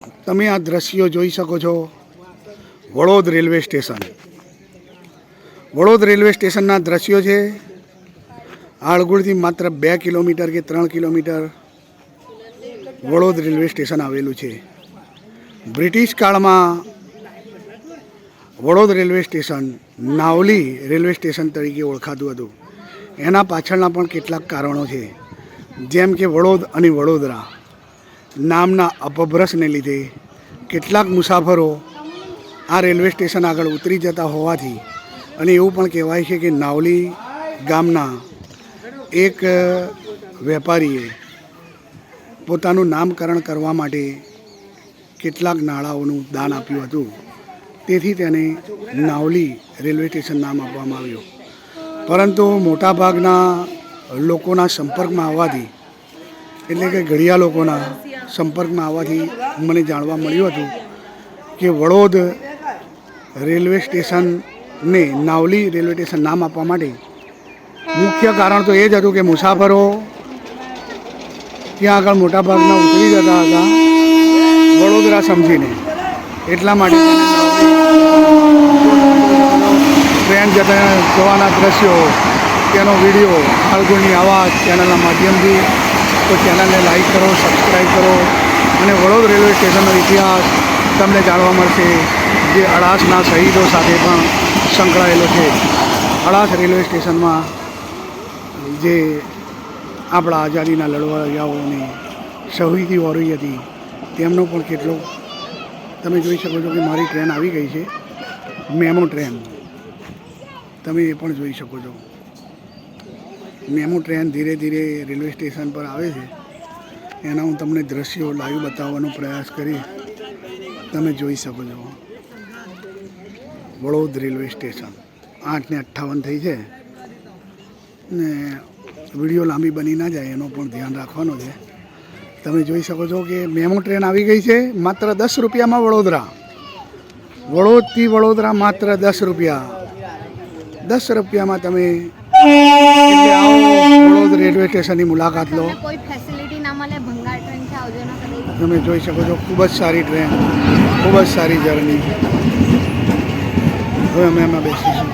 તમે આ દ્રશ્યો જોઈ શકો છો Vadod railway station. Vadod railway સ્ટેશનના દ્રશ્યો છે. આળગુળથી માત્ર 2 કિલોમીટર કે 3 કિલોમીટર વડોદ રેલવે સ્ટેશન આવેલું છે. બ્રિટિશ કાળમાં Vadod railway station નાવલી railway station તરીકે ઓળખાતું હતું. એના પાછળના પણ કેટલાક કારણો છે, જેમ કે વડોદ અને વડોદરા નામના અપભ્રંશને લીધે કેટલાક મુસાફરો આ રેલવે સ્ટેશન આગળ ઉતરી જતા હોવાથી, અને એવું પણ કહેવાય છે કે નાવલી ગામના એક વેપારીએ પોતાનું નામકરણ કરવા માટે કેટલાક નાણાંઓનું દાન આપ્યું હતું. તેથી તેને નાવલી રેલવે સ્ટેશન નામ આપવામાં આવ્યું. પરંતુ મોટાભાગના લોકોના સંપર્કમાં આવવાથી, એટલે કે ઘડિયા લોકોના સંપર્કમાં આવવાથી મને જાણવા મળ્યું હતું કે વડોદ રેલવે સ્ટેશનને નાવલી રેલવે સ્ટેશન નામ આપવા માટે મુખ્ય કારણ તો એ જ હતું કે મુસાફરો ત્યાં આગળ મોટાભાગના ઉતરી જતા હતા વડોદરા સમજીને. એટલા માટે ટ્રેન જવાના દ્રશ્યો, તેનો વિડીયો આળગુળની આવાજ ચેનલના માધ્યમથી, તો ચેનલને લાઈક કરો, સબસ્ક્રાઈબ કરો, અને વડોદ રેલવે સ્ટેશનનો ઇતિહાસ તમને જાણવા મળશે, જે અડાસના શહીદો સાથે પણ સંકળાયેલો છે. અડાસ રેલવે સ્ટેશનમાં જે આપણા આઝાદીના લડવૈયાઓની શહીદી વહોરી હતી, તેમનો પણ કેટલો તમે જોઈ શકો છો કે મારી ટ્રેન આવી ગઈ છે, મેમો ટ્રેન. તમે એ પણ જોઈ શકો છો. મેમો ટ્રેન ધીરે ધીરે રેલવે સ્ટેશન પર આવે છે. એના હું તમને દ્રશ્યો લાઈવ બતાવવાનો પ્રયાસ કરી. તમે જોઈ શકો છો વડોદ રેલવે સ્ટેશન. 8:58 થઈ છે ને વિડીયો લાંબી બની ના જાય એનો પણ ધ્યાન રાખવાનું છે. તમે જોઈ શકો છો કે મેમો ટ્રેન આવી ગઈ છે માત્ર 10 રૂપિયામાં વડોદરા. વડોદથી વડોદરા માત્ર 10 રૂપિયા. 10 રૂપિયામાં તમે એટલે આવો વડોદ રેલવે સ્ટેશનની મુલાકાત લો. કોઈ ફેસિલિટી ના મળે, ભંગાર ટ્રેન છે, આવજો ના કદી. તમે જોઈ શકો છો ખૂબ જ સારી ટ્રેન, ખૂબ જ સારી જર્ની. હવે અમે એમાં બેસીશું.